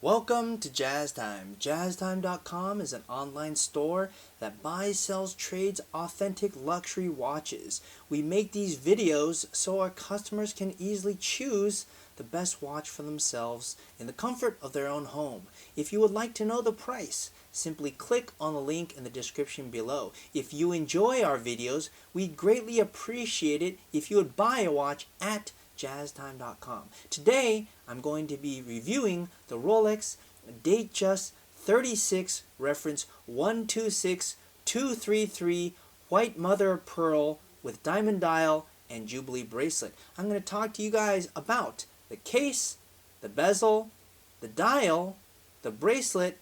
Welcome to Jazz Time. JazzTime.com is an online store that buys, sells, trades authentic luxury watches. We make these videos so our customers can easily choose the best watch for themselves in the comfort of their own home. If you would like to know the price, simply click on the link in the description below. If you enjoy our videos, we'd greatly appreciate it if you would buy a watch at JazzTime.com. Today, I'm going to be reviewing the Rolex Datejust 36 reference 126233 white mother of pearl with diamond dial and Jubilee bracelet. I'm going to talk to you guys about the case, the bezel, the dial, the bracelet,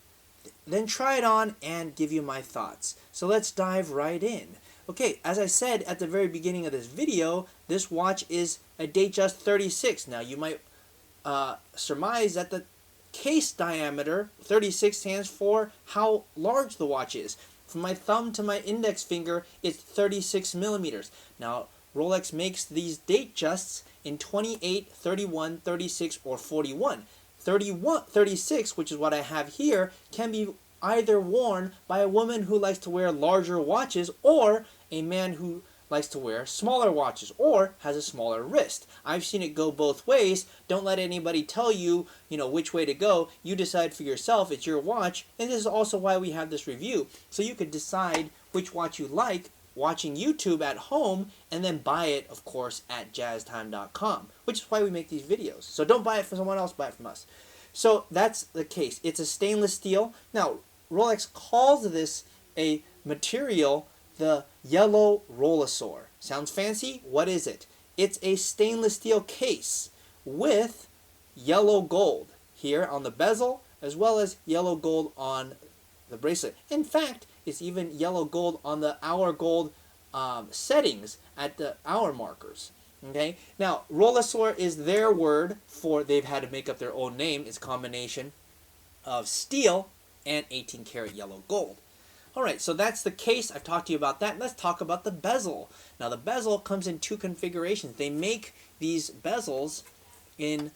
then try it on and give you my thoughts. So let's dive right in. Okay, as I said at the very beginning of this video, this watch is a Datejust 36. Now you might surmise that the case diameter 36 stands for how large the watch is. From my thumb to my index finger, it's 36 millimeters. Now Rolex makes these Datejusts in 28, 31, 36, or 41. 36, which is what I have here, can be either worn by a woman who likes to wear larger watches or a man who likes to wear smaller watches or has a smaller wrist. I've seen it go both ways. Don't let anybody tell you, which way to go. You decide for yourself. It's your watch. And this is also why we have this review. So you could decide which watch you like watching YouTube at home and then buy it, of course, at jazztime.com, which is why we make these videos. So don't buy it from someone else, buy it from us. So that's the case. It's a stainless steel. Now, Rolex calls this a material the yellow Rollosaur. Sounds fancy? What is it? It's a stainless steel case with yellow gold here on the bezel as well as yellow gold on the bracelet. In fact, it's even yellow gold on the hour gold settings at the hour markers. Okay. Now, Rollosaur is their word for they've had to make up their own name. It's a combination of steel and 18 karat yellow gold. Alright, so that's the case. I've talked to you about that. Let's talk about the bezel. Now the bezel comes in two configurations. They make these bezels in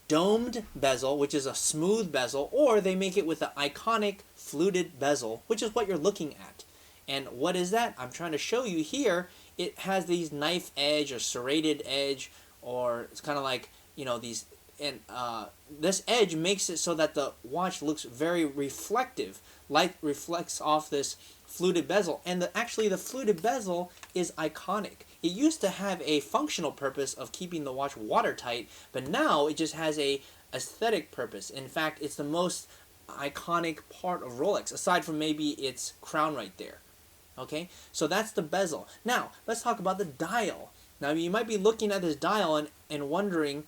domed bezel, which is a smooth bezel, or they make it with the iconic fluted bezel, which is what you're looking at. And what is that? I'm trying to show you here. It has these knife edge or serrated edge, or it's kind of like, these, and this edge makes it so that the watch looks very reflective. Light reflects off this fluted bezel, and actually the fluted bezel is iconic. It used to have a functional purpose of keeping the watch watertight, but now it just has a aesthetic purpose. In fact, it's the most iconic part of Rolex, aside from maybe its crown right there. Okay, so that's the bezel. Now, let's talk about the dial. Now, you might be looking at this dial and wondering,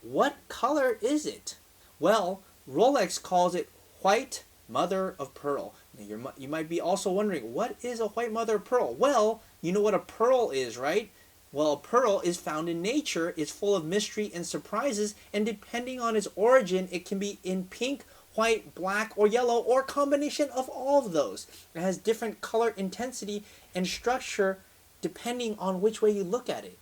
what color is it? Well, Rolex calls it white mother of pearl. Now, you might be also wondering, what is a white mother of pearl? Well, you know what a pearl is, right? Well, a pearl is found in nature. It's full of mystery and surprises, and depending on its origin, it can be in pink, white, black, or yellow, or combination of all of those. It has different color intensity and structure depending on which way you look at it.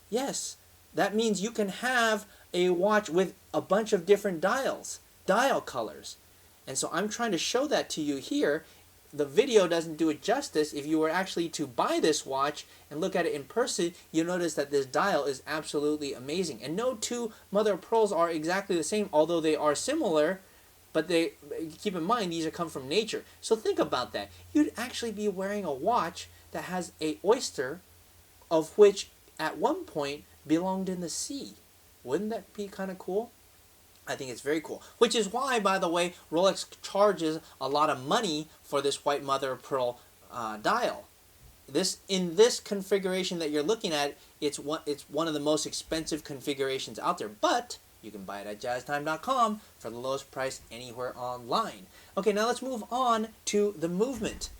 Yes, that means you can have a watch with a bunch of different dial colors. And so I'm trying to show that to you here. The video doesn't do it justice. If you were actually to buy this watch and look at it in person, you'll notice that this dial is absolutely amazing. And no two mother of pearls are exactly the same, although they are similar. But keep in mind, these come from nature. So think about that. You'd actually be wearing a watch that has a oyster, of which at one point belonged in the sea. Wouldn't that be kind of cool? I think it's very cool. Which is why, by the way, Rolex charges a lot of money for this white mother of pearl dial. In this configuration that you're looking at, it's one of the most expensive configurations out there. But you can buy it at jazztime.com for the lowest price anywhere online. Okay, now let's move on to the movement.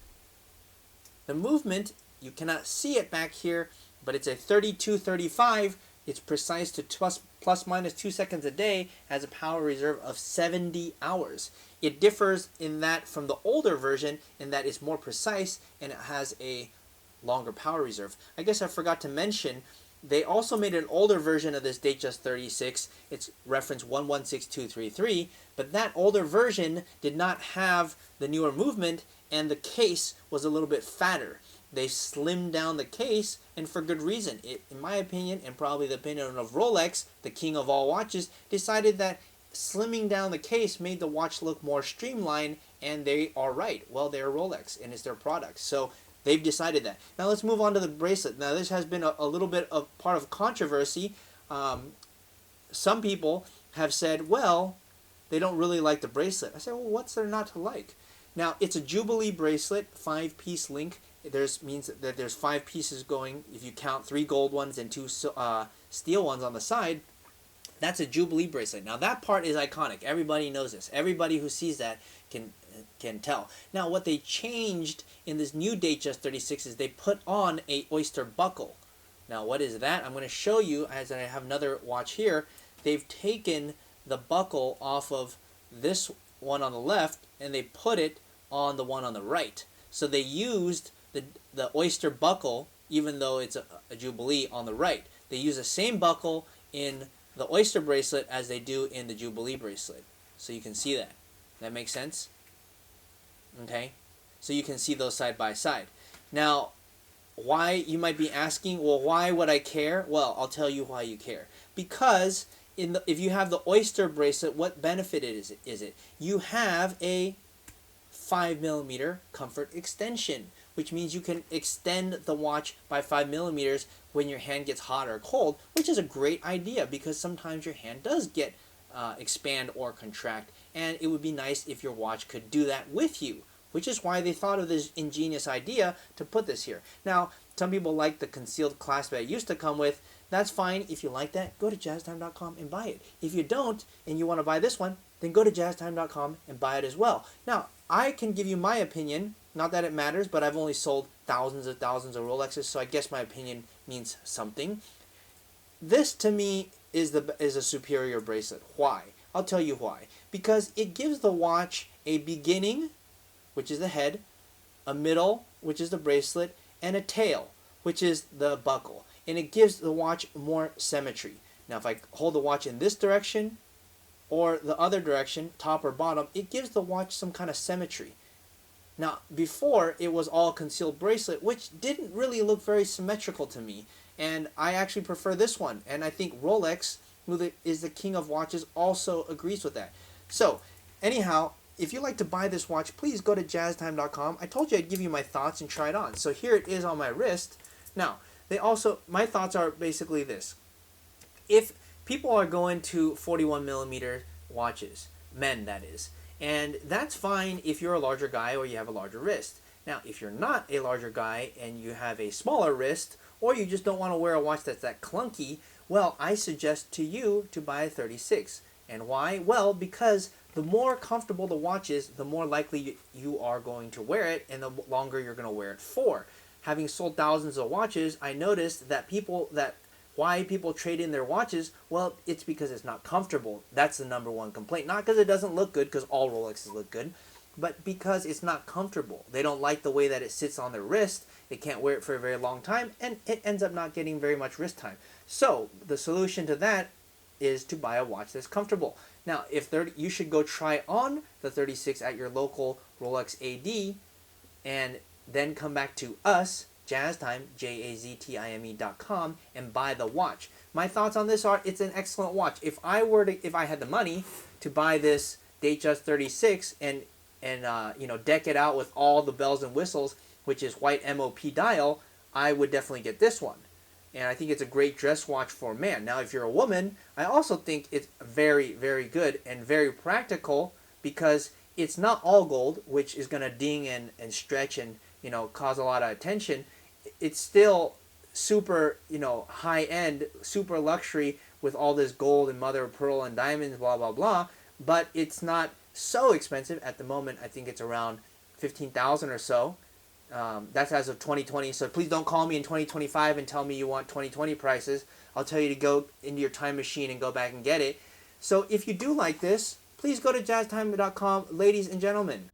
The movement, you cannot see it back here, but it's a 3235. It's precise to plus minus 2 seconds a day, has a power reserve of 70 hours. It differs in that from the older version in that it's more precise and it has a longer power reserve. I guess I forgot to mention they also made an older version of this Datejust 36. It's reference 116233, but that older version did not have the newer movement, and the case was a little bit fatter. They slimmed down the case, and for good reason. In my opinion, and probably the opinion of Rolex, the king of all watches, decided that slimming down the case made the watch look more streamlined, and they are right. Well, they're Rolex, and it's their product. So they've decided that. Now let's move on to the bracelet. Now this has been a little bit of part of controversy. Some people have said, well, they don't really like the bracelet. I said, well, what's there not to like? Now, it's a Jubilee bracelet, 5-piece link. Means that there's 5 pieces going. If you count 3 gold ones and 2 steel ones on the side, that's a Jubilee bracelet. Now that part is iconic. Everybody knows this. Everybody who sees that can tell. Now what they changed in this new Datejust 36 is they put on a oyster buckle. Now what is that? I'm going to show you, as I have another watch here. They've taken the buckle off of this one on the left and they put it on the one on the right. So they used the oyster buckle, even though it's a Jubilee, on the right. They use the same buckle in the oyster bracelet as they do in the Jubilee bracelet. So you can see that. That makes sense? Okay? So you can see those side by side. Now, why, you might be asking, well, why would I care? Well, I'll tell you why you care. Because if you have the oyster bracelet, what benefit is it? You have a 5mm comfort extension, which means you can extend the watch by 5mm when your hand gets hot or cold, which is a great idea because sometimes your hand does get expand or contract, and it would be nice if your watch could do that with you, which is why they thought of this ingenious idea to put this here. Now, some people like the concealed clasp that it used to come with. That's fine. If you like that, go to jazztime.com and buy it. If you don't and you want to buy this one, then go to jazztime.com and buy it as well. Now, I can give you my opinion. Not that it matters, but I've only sold thousands of Rolexes, so I guess my opinion means something. This, to me, is a superior bracelet. Why? I'll tell you why. Because it gives the watch a beginning, which is the head, a middle, which is the bracelet, and a tail, which is the buckle. And it gives the watch more symmetry. Now, if I hold the watch in this direction or the other direction, top or bottom, it gives the watch some kind of symmetry. Now, before, it was all concealed bracelet, which didn't really look very symmetrical to me. And I actually prefer this one. And I think Rolex, who is the king of watches, also agrees with that. So, anyhow, if you like to buy this watch, please go to jazztime.com. I told you I'd give you my thoughts and try it on. So here it is on my wrist. Now, my thoughts are basically this. If people are going to 41mm watches, men that is, and that's fine if you're a larger guy or you have a larger wrist. Now, if you're not a larger guy and you have a smaller wrist, or you just don't want to wear a watch that's that clunky, well, I suggest to you to buy a 36. And why? Well, because the more comfortable the watch is, the more likely you are going to wear it, and the longer you're going to wear it for. Having sold thousands of watches, I noticed that why people trade in their watches, well, it's because it's not comfortable. That's the number one complaint. Not because it doesn't look good, because all Rolexes look good, but because it's not comfortable. They don't like the way that it sits on their wrist. They can't wear it for a very long time, and it ends up not getting very much wrist time. So the solution to that is to buy a watch that's comfortable. Now, you should go try on the 36 at your local Rolex AD, and then come back to us, Jazztime, JAZTIME.com, and buy the watch. My thoughts on this are, it's an excellent watch. If I had the money to buy this Datejust 36 and deck it out with all the bells and whistles, which is white MOP dial, I would definitely get this one. And I think it's a great dress watch for a man. Now, if you're a woman, I also think it's very, very good and very practical, because it's not all gold, which is going to ding and stretch and cause a lot of attention. It's still super high end, super luxury with all this gold and mother of pearl and diamonds, blah blah blah. But it's not so expensive at the moment. I think it's around 15,000 or so. That's as of 2020. So please don't call me in 2025 and tell me you want 2020 prices. I'll tell you to go into your time machine and go back and get it. So if you do like this, please go to jazztime.com, ladies and gentlemen.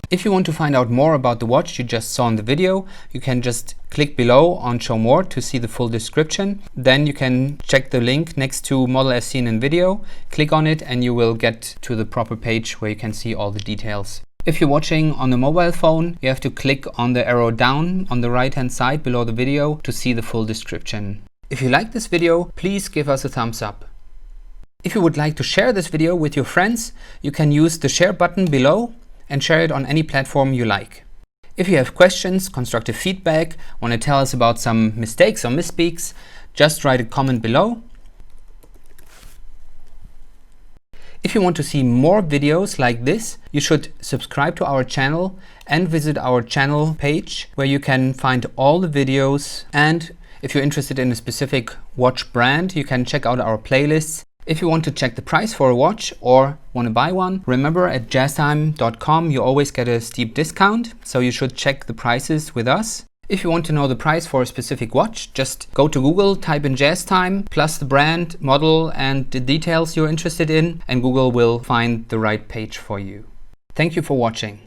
If you want to find out more about the watch you just saw in the video, you can just click below on Show More to see the full description. Then you can check the link next to model as seen in video, click on it and you will get to the proper page where you can see all the details. If you're watching on a mobile phone, you have to click on the arrow down on the right hand side below the video to see the full description. If you like this video, please give us a thumbs up. If you would like to share this video with your friends, you can use the share button below and share it on any platform you like. If you have questions, constructive feedback, want to tell us about some mistakes or misspeaks, just write a comment below. If you want to see more videos like this, you should subscribe to our channel and visit our channel page where you can find all the videos. And if you're interested in a specific watch brand, you can check out our playlists. If you want to check the price for a watch or want to buy one, remember at jazztime.com you always get a steep discount, so you should check the prices with us. If you want to know the price for a specific watch, just go to Google, type in JazzTime, plus the brand, model and the details you're interested in, and Google will find the right page for you. Thank you for watching.